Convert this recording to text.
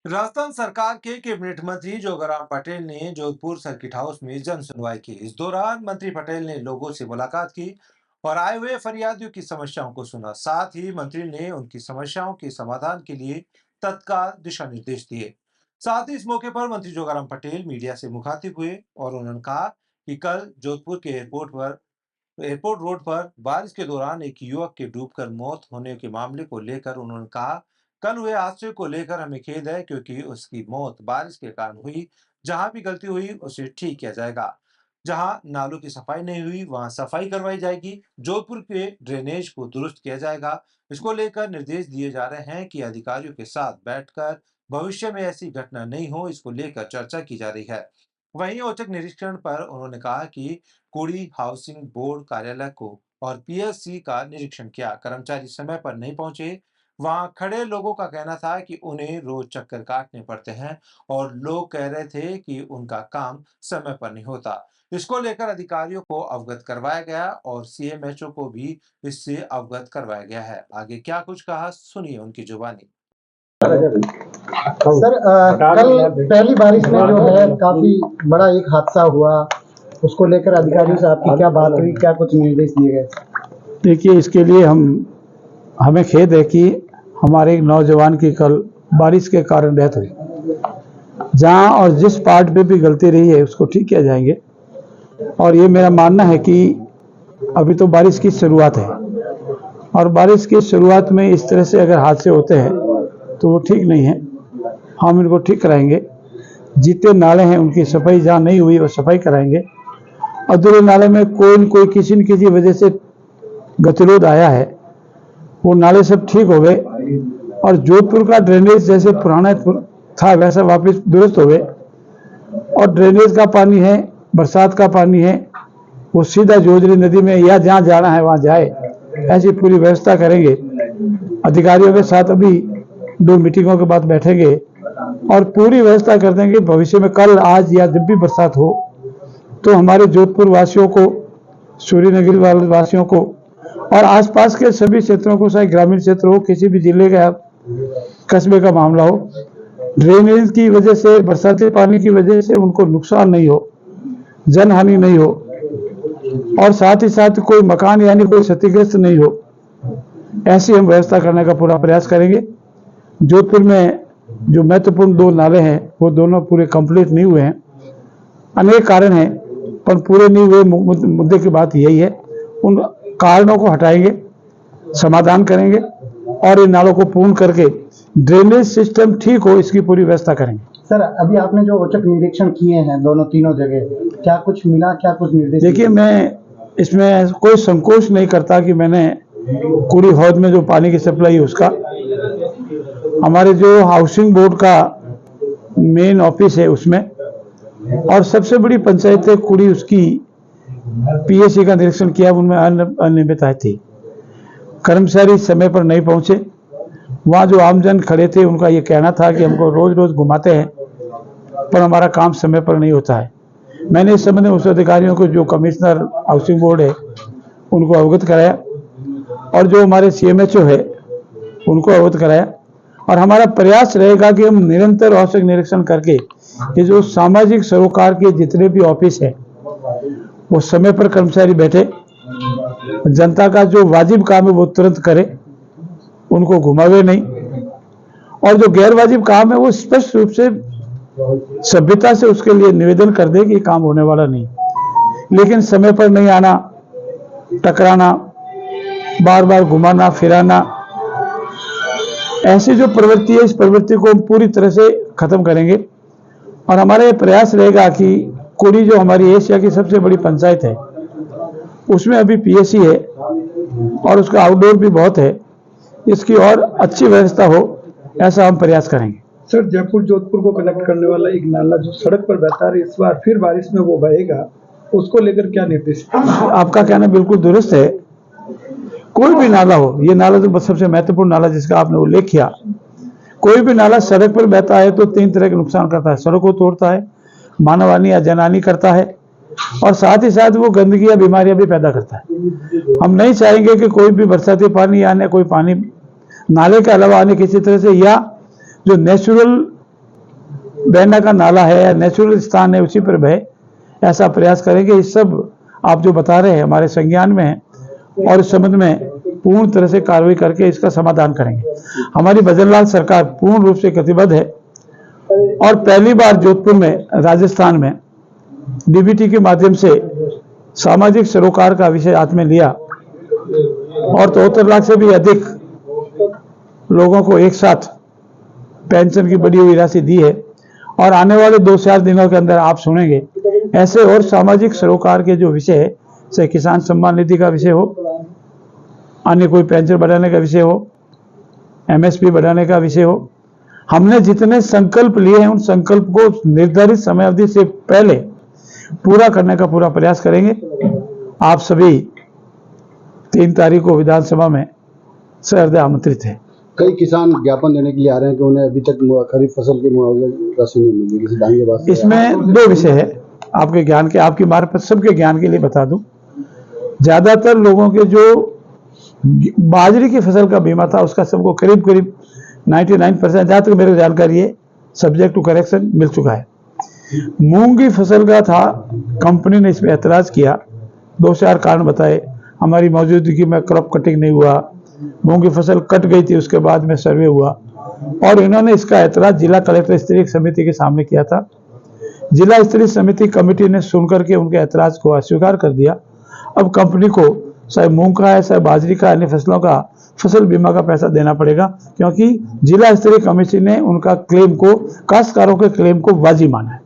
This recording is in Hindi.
राजस्थान सरकार के कैबिनेट मंत्री जोगाराम पटेल ने जोधपुर सर्किट हाउस में जन सुनवाई की। इस दौरान मंत्री पटेल ने लोगों से मुलाकात की और आए हुए फरियादियों की समस्याओं को सुना। साथ ही मंत्री ने उनकी समस्याओं के समाधान के लिए तत्काल दिशा निर्देश दिए। साथ ही इस मौके पर मंत्री जोगाराम पटेल मीडिया से मुखातिब हुए और उन्होंने कहा कि कल जोधपुर के एयरपोर्ट रोड पर बारिश के दौरान एक युवक के डूबकर मौत होने के मामले को लेकर उन्होंने कहा, कल हुए हादसे को लेकर हमें खेद है क्योंकि उसकी मौत बारिश के कारण हुई। जहां भी गलती हुई उसे ठीक किया जाएगा। जहां नालों की सफाई नहीं हुई वहां सफाई करवाई जाएगी। जोधपुर के ड्रेनेज को दुरुस्त किया जाएगा। इसको लेकर निर्देश दिए जा रहे हैं कि अधिकारियों के साथ बैठकर भविष्य में ऐसी घटना नहीं हो, इसको लेकर चर्चा की जा रही है। वहीं औचक निरीक्षण पर उन्होंने कहा कि कुड़ी हाउसिंग बोर्ड कार्यालय को और पीएससी का निरीक्षण किया। कर्मचारी समय पर नहीं पहुंचे। वहां खड़े लोगों का कहना था कि उन्हें रोज चक्कर काटने पड़ते हैं और लोग कह रहे थे कि उनका काम समय पर नहीं होता। इसको लेकर अधिकारियों को अवगत करवाया गया और सीएमएचओ को भी इससे अवगत करवाया गया है। आगे क्या कुछ कहा, सुनिए उनकी जुबानी। सर कल पहली बारिश में जो है काफी बड़ा एक हादसा हुआ, उसको लेकर अधिकारियों से आपकी क्या बात हुई, क्या कुछ निर्देश दिए गए? देखिए, इसके लिए हमें खेद है कि हमारे एक नौजवान की कल बारिश के कारण डेथ हुई। जहां और जिस पार्ट पे भी गलती रही है उसको ठीक किया जाएंगे। और ये मेरा मानना है कि अभी तो बारिश की शुरुआत है और बारिश की शुरुआत में इस तरह से अगर हादसे होते हैं तो वो ठीक नहीं है। हम इनको ठीक कराएंगे। जितने नाले हैं उनकी सफाई जहाँ नहीं हुई वो सफाई कराएंगे। अधूरे नाले में कोई न कोई किसी न किसी वजह से गतिरोध आया है, वो नाले सब ठीक हो गए और जोधपुर का ड्रेनेज जैसे पुराना था वैसा वापस दुरुस्त हो गए। और ड्रेनेज का पानी है, बरसात का पानी है, वो सीधा जोजरी नदी में या जहाँ जाना है वहाँ जाए, ऐसी पूरी व्यवस्था करेंगे। अधिकारियों के साथ अभी 2 मीटिंगों के बाद बैठेंगे और पूरी व्यवस्था कर देंगे। भविष्य में कल, आज या जब भी बरसात हो तो हमारे जोधपुर वासियों को, सूर्यनगरी वाले वासियों को और आसपास के सभी क्षेत्रों को, चाहे ग्रामीण क्षेत्र हो, किसी भी जिले का कस्बे का मामला हो, ड्रेनेज की वजह से, बरसाती पानी की वजह से उनको नुकसान नहीं हो, जनहानि नहीं हो और साथ ही साथ कोई मकान यानी कोई क्षतिग्रस्त नहीं हो, ऐसी हम व्यवस्था करने का पूरा प्रयास करेंगे। जोधपुर में जो महत्वपूर्ण 2 नाले हैं वो दोनों पूरे कंप्लीट नहीं हुए हैं। अनेक कारण हैं पर पूरे नहीं हुए मुद्दे की बात यही है। उन कारणों को हटाएंगे, समाधान करेंगे और इन नालों को पूर्ण करके ड्रेनेज सिस्टम ठीक हो, इसकी पूरी व्यवस्था करेंगे। सर अभी आपने जो औचक निरीक्षण किए हैं तीनों जगह, क्या कुछ मिला, क्या कुछ निर्देश? देखिए, मैं इसमें कोई संकोच नहीं करता कि मैंने कुड़ी हौद में जो पानी की सप्लाई है उसका, हमारे जो हाउसिंग बोर्ड का मेन ऑफिस है उसमें, और सबसे बड़ी पंचायत है कुड़ी, उसकी पीएससी का निरीक्षण किया। उनमें अनियमितताएं थी, कर्मचारी समय पर नहीं पहुंचे। वहाँ जो आमजन खड़े थे उनका ये कहना था कि हमको रोज रोज घुमाते हैं पर हमारा काम समय पर नहीं होता है। मैंने इस संबंध में उस अधिकारियों को, जो कमिश्नर हाउसिंग बोर्ड है, उनको अवगत कराया और जो हमारे सीएमएचओ है उनको अवगत कराया। और हमारा प्रयास रहेगा कि हम निरंतर औचक निरीक्षण करके ये जो सामाजिक सरोकार के जितने भी ऑफिस है वो समय पर कर्मचारी बैठे, जनता का जो वाजिब काम है वो तुरंत करे, उनको घुमावे नहीं, और जो गैर वाजिब काम है वो स्पष्ट रूप से सभ्यता से उसके लिए निवेदन कर दे कि काम होने वाला नहीं। लेकिन समय पर नहीं आना, टकराना, बार बार घुमाना फिराना, ऐसी जो प्रवृत्ति है, इस प्रवृत्ति को हम पूरी तरह से खत्म करेंगे। और हमारा ये प्रयास रहेगा कि कुड़ी जो हमारी एशिया की सबसे बड़ी पंचायत है उसमें अभी पीएससी है और उसका आउटडोर भी बहुत है, इसकी और अच्छी व्यवस्था हो, ऐसा हम प्रयास करेंगे। सर, जयपुर जोधपुर को कनेक्ट करने वाला एक नाला जो सड़क पर बहता है, इस बार फिर बारिश में वो बहेगा, उसको लेकर क्या निर्देश? आपका कहना बिल्कुल दुरुस्त है। कोई भी नाला हो, ये नाला तो सबसे महत्वपूर्ण नाला जिसका आपने उल्लेख किया, कोई भी नाला सड़क पर बहता है तो 3 तरह के नुकसान करता है। सड़क को तोड़ता है, मानवहानि या जनहानि करता है और साथ ही साथ वो गंदगी या बीमारियां भी पैदा करता है। हम नहीं चाहेंगे कि कोई भी बरसाती पानी या अन्य कोई पानी नाले के अलावा आने किसी तरह से, या जो नेचुरल बहना का नाला है या नेचुरल स्थान है उसी पर बहे, ऐसा प्रयास करेंगे। इस सब आप जो बता रहे हैं हमारे संज्ञान में है और इस संबंध में पूर्ण तरह से कार्रवाई करके इसका समाधान करेंगे। हमारी भजनलाल सरकार पूर्ण रूप से प्रतिबद्ध है और पहली बार जोधपुर में, राजस्थान में डीबीटी के माध्यम से सामाजिक सरोकार का विषय हाथ में लिया और 73 लाख से भी अधिक लोगों को एक साथ पेंशन की बढ़ी हुई राशि दी है। और आने वाले 2-4 दिनों के अंदर आप सुनेंगे ऐसे और सामाजिक सरोकार के जो विषय है, चाहे किसान सम्मान निधि का विषय हो, अन्य कोई पेंशन बढ़ाने का विषय हो, एमएसपी बढ़ाने का विषय हो, हमने जितने संकल्प लिए हैं उन संकल्प को निर्धारित समय अवधि से पहले पूरा करने का पूरा प्रयास करेंगे। आप सभी 3 तारीख को विधानसभा में सहृदय आमंत्रित है। कई किसान ज्ञापन देने के लिए आ रहे हैं कि उन्हें अभी तक खरीफ फसल की मुआवजा राशि नहीं मिली, किसी धान के बाद। इसमें 2 विषय है, आपके ज्ञान के, आपकी मार्फत सबके ज्ञान के लिए बता दूं। ज्यादातर लोगों के जो बाजरे की फसल का बीमा था उसका सबको करीब 99%, जहां तक मेरी जानकारी है, सब्जेक्ट टू करेक्शन मिल चुका है। मूंग की फसल का था, कंपनी ने इसमें ऐतराज किया, 2-4 कारण बताए। हमारी मौजूदगी में क्रॉप कटिंग नहीं हुआ, मूंग की फसल कट गई थी, उसके बाद में सर्वे हुआ और इन्होंने इसका ऐतराज जिला कलेक्टर स्तरीय समिति के सामने किया था। जिला स्तरीय समिति कमेटी ने सुनकर के उनके ऐतराज को अस्वीकार कर दिया। अब कंपनी को चाहे मूंग का है, चाहे बाजरी का, अन्य फसलों का फसल बीमा का पैसा देना पड़ेगा, क्योंकि जिला स्तरीय कमेटी ने उनका क्लेम को, काश्तकारों के क्लेम को वाजिब माना है।